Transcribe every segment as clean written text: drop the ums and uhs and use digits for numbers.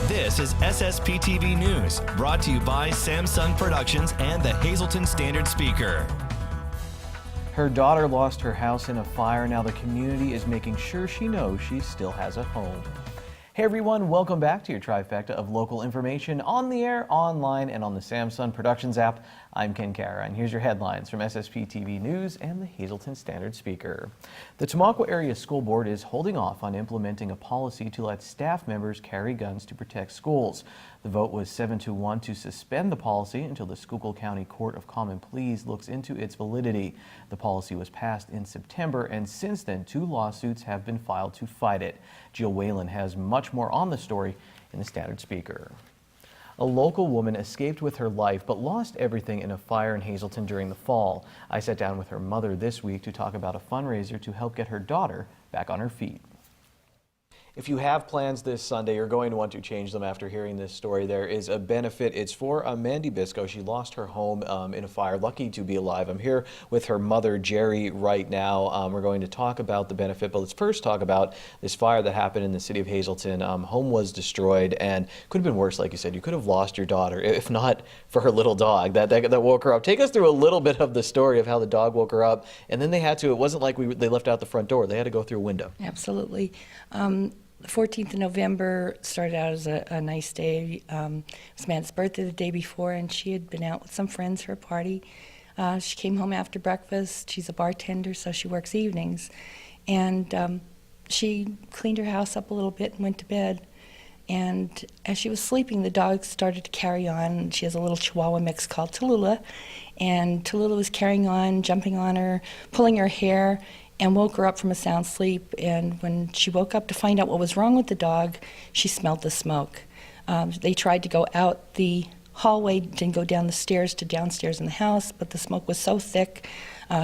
This is SSPTV News, brought to you by Samsung Productions and the Hazleton Standard Speaker. Her daughter lost her house in a fire. Now the community is making sure she knows she still has a home. Hey everyone, welcome back to your trifecta of local information on the air, online, and on the Samsung Productions app. I'm Ken Kara, and here's your headlines from SSPTV News and the Hazleton Standard Speaker. The Tamaqua Area School Board is holding off on implementing a policy to let staff members carry guns to protect schools. The vote was 7-1 to suspend the policy until the Schuylkill County Court of Common Pleas looks into its validity. The policy was passed in September, and since then, 2 lawsuits have been filed to fight it. Jill Whalen has much more on the story in the Standard Speaker. A local woman escaped with her life but lost everything in a fire in Hazleton during the fall. I sat down with her mother this week to talk about a fundraiser to help get her daughter back on her feet. If you have plans this Sunday, you're going to want to change them after hearing this story. There is a benefit. It's for Mandy Bisco. She lost her home in a fire. Lucky to be alive. I'm here with her mother, Jerry, right now. We're going to talk about the benefit, but let's first talk about this fire that happened in the city of Hazleton. Home was destroyed, and could have been worse, like you said. You could have lost your daughter, if not for her little dog that woke her up. Take us through a little bit of the story of how the dog woke her up, and then they had to, it wasn't like they left out the front door. They had to go through a window. Absolutely. The 14th of November started out as a nice day. It was Matt's birthday the day before, and she had been out with some friends for a party. She came home after breakfast. She's a bartender, so she works evenings. And she cleaned her house up a little bit and went to bed. And as she was sleeping, the dog started to carry on. She has a little Chihuahua mix called Tallulah. And Tallulah was carrying on, jumping on her, pulling her hair, and woke her up from a sound sleep. And when she woke up to find out what was wrong with the dog, she smelled the smoke. They tried to go out the hallway, didn't go down the stairs to downstairs in the house, but the smoke was so thick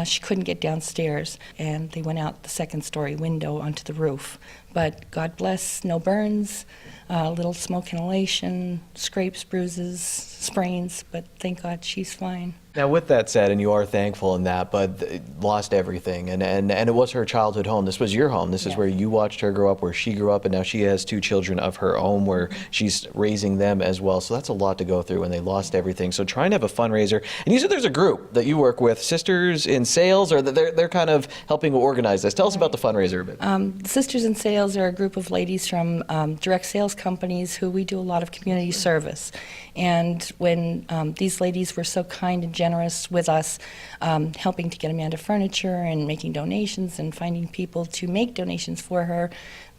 she couldn't get downstairs. And they went out the second-story window onto the roof. But God bless, no burns, little smoke inhalation, scrapes, bruises, sprains, but thank God she's fine. Now, with that said, and you are thankful in that, but lost everything, and it was her childhood home. This was your home. This is where you watched her grow up, where she grew up, and now she has 2 children of her own, where she's raising them as well. So that's a lot to go through, and they lost everything. So trying to have a fundraiser, and you said there's a group that you work with, Sisters in Sales, or they're kind of helping organize this. Tell us about the fundraiser a bit. Sisters in Sales are a group of ladies from direct sales companies who we do a lot of community service. And when these ladies were so kind and generous with us, helping to get Amanda furniture and making donations and finding people to make donations for her,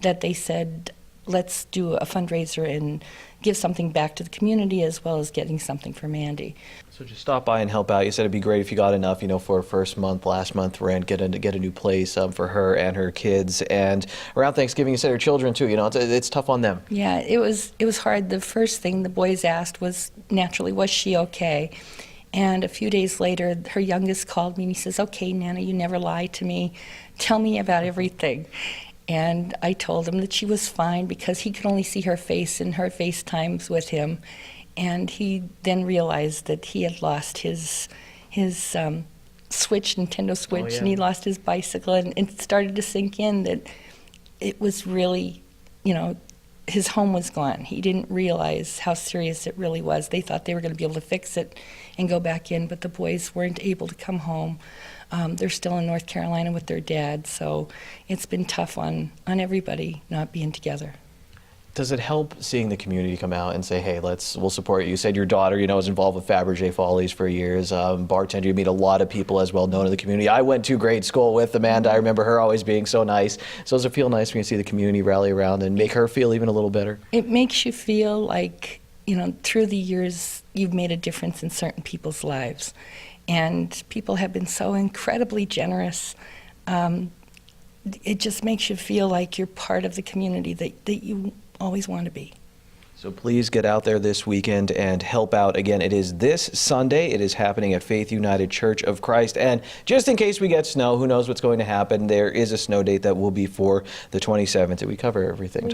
that they said, let's do a fundraiser and give something back to the community as well as getting something for Mandy. So just stop by and help out. You said it'd be great if you got enough, for a first month, last month rent, get a new place for her and her kids. And around Thanksgiving, you said her children too. It's tough on them. Yeah, it was hard. The first thing the boys asked was, naturally, was she okay? And a few days later, her youngest called me and he says, okay, Nana, you never lie to me. Tell me about everything. And I told him that she was fine because he could only see her face in her FaceTimes with him. And he then realized that he had lost his Switch, Nintendo Switch, and he lost his bicycle. And it started to sink in that it was really, his home was gone. He didn't realize how serious it really was. They thought they were going to be able to fix it and go back in, but the boys weren't able to come home. They're still in North Carolina with their dad, so it's been tough on everybody not being together. Does it help seeing the community come out and say, hey, we'll support you? You said your daughter, was involved with Fabergé Follies for years, bartender. You meet a lot of people as well known in the community. I went to grade school with Amanda. I remember her always being so nice. So does it feel nice when you see the community rally around and make her feel even a little better? It makes you feel like, through the years, you've made a difference in certain people's lives. And people have been so incredibly generous. It just makes you feel like you're part of the community that you always want to be. So please get out there this weekend and help out. Again, it is this Sunday. It is happening at Faith United Church of Christ. And just in case we get snow, who knows what's going to happen, there is a snow date that will be for the 27th. Did we cover everything?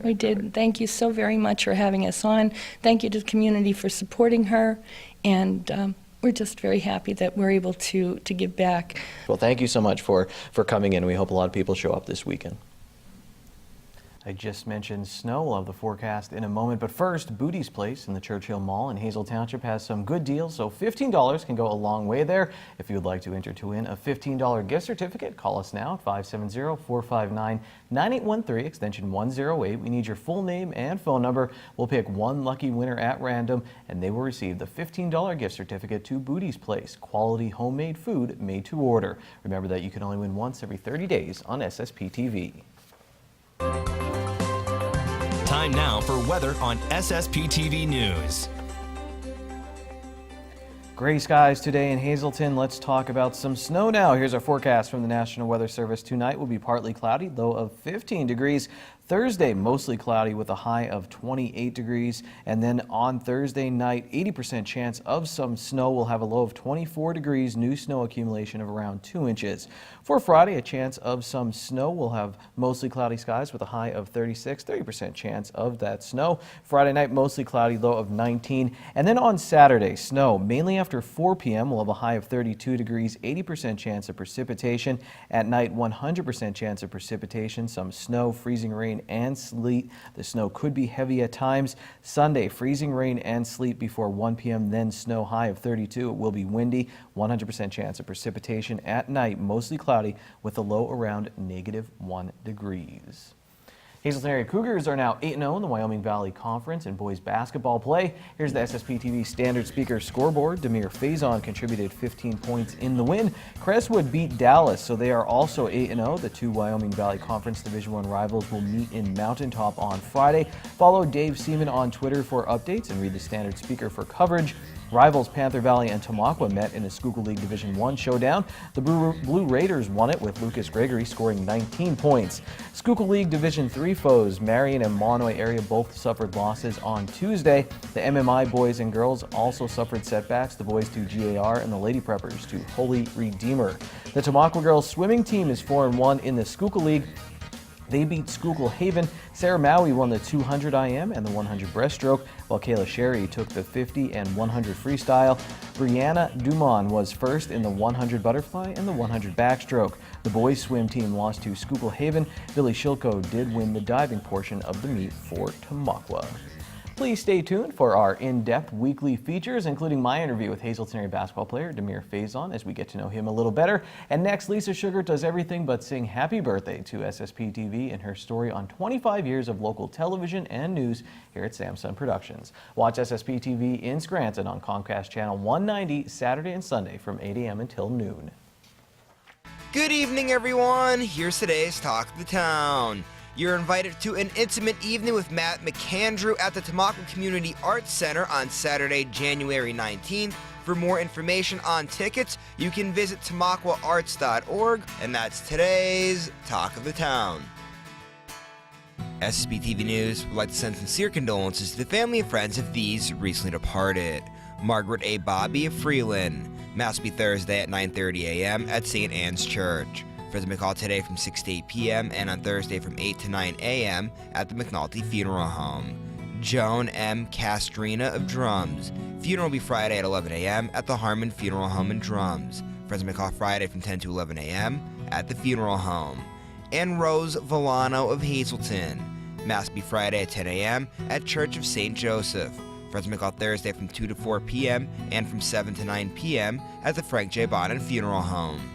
We did. Thank you so very much for having us on. Thank you to the community for supporting her. And we're just very happy that we're able to give back. Well, thank you so much for coming in. We hope a lot of people show up this weekend. I just mentioned snow. We'll have the forecast in a moment, but first, Booty's Place in the Churchill Mall in Hazel Township has some good deals, so $15 can go a long way there. If you would like to enter to win a $15 gift certificate, call us now at 570-459-9813, extension 108. We need your full name and phone number. We'll pick one lucky winner at random, and they will receive the $15 gift certificate to Booty's Place, quality homemade food made to order. Remember that you can only win once every 30 days on SSPTV. Time now for weather on SSPTV News. Gray skies today in Hazleton. Let's talk about some snow now. Here's our forecast from the National Weather Service. Tonight will be partly cloudy, low of 15 degrees. Thursday, mostly cloudy with a high of 28 degrees. And then on Thursday night, 80% chance of some snow. We'll have a low of 24 degrees, new snow accumulation of around 2 inches. For Friday, a chance of some snow. We'll have mostly cloudy skies with a high of 36, 30% chance of that snow. Friday night, mostly cloudy, low of 19. And then on Saturday, snow, mainly after 4 p.m. We'll have a high of 32 degrees, 80% chance of precipitation. At night, 100% chance of precipitation, some snow, freezing rain, and sleet. The snow could be heavy at times. Sunday, freezing rain and sleet before 1 p.m., then snow, high of 32. It will be windy, 100% chance of precipitation. At night, mostly cloudy with a low around -1 degrees. Hazleton area Cougars are now 8-0 in the Wyoming Valley Conference in boys basketball play. Here's the SSPTV standard speaker scoreboard. Demir Faison contributed 15 points in the win. Crestwood beat Dallas, so they are also 8-0. The two Wyoming Valley Conference Division I rivals will meet in Mountaintop on Friday. Follow Dave Seaman on Twitter for updates and read the standard speaker for coverage. Rivals Panther Valley and Tamaqua met in a Schuylkill League Division I showdown. The Blue Raiders won it with Lucas Gregory scoring 19 points. Schuylkill League Division III foes Marion and Monoy area both suffered losses on Tuesday. The MMI boys and girls also suffered setbacks. The boys to GAR and the Lady Preppers to Holy Redeemer. The Tamaqua girls swimming team is 4-1 in the Schuylkill League. They beat Schuylkill Haven. Sarah Maui won the 200 IM and the 100 breaststroke, while Kayla Sherry took the 50 and 100 freestyle. Brianna Dumont was first in the 100 butterfly and the 100 backstroke. The boys swim team lost to Schuylkill Haven. Billy Shilko did win the diving portion of the meet for Tamaqua. Please stay tuned for our in-depth weekly features, including my interview with Hazleton area basketball player Demir Faison, as we get to know him a little better. And next, Lisa Sugar does everything but sing happy birthday to SSPTV in her story on 25 years of local television and news here at Samson Productions. Watch SSPTV in Scranton on Comcast Channel 190 Saturday and Sunday from 8 a.m. until noon. Good evening, everyone. Here's today's Talk of the Town. You're invited to an intimate evening with Matt McAndrew at the Tamaqua Community Arts Center on Saturday, January 19th. For more information on tickets, you can visit tamaquaarts.org, and that's today's Talk of the Town. SSPTV News would like to send sincere condolences to the family and friends of these recently departed. Margaret A. Bobby of Freeland. Mass will be Thursday at 9:30 a.m. at St. Anne's Church. Friends McCall today from 6 to 8 p.m. and on Thursday from 8 to 9 a.m. at the McNulty Funeral Home. Joan M. Castrina of Drums. Funeral will be Friday at 11 a.m. at the Harmon Funeral Home in Drums. Friends McCall Friday from 10 to 11 a.m. at the Funeral Home. And Rose Villano of Hazleton. Mass will be Friday at 10 a.m. at Church of St. Joseph. Friends McCall Thursday from 2 to 4 p.m. and from 7 to 9 p.m. at the Frank J. Bonnet Funeral Home.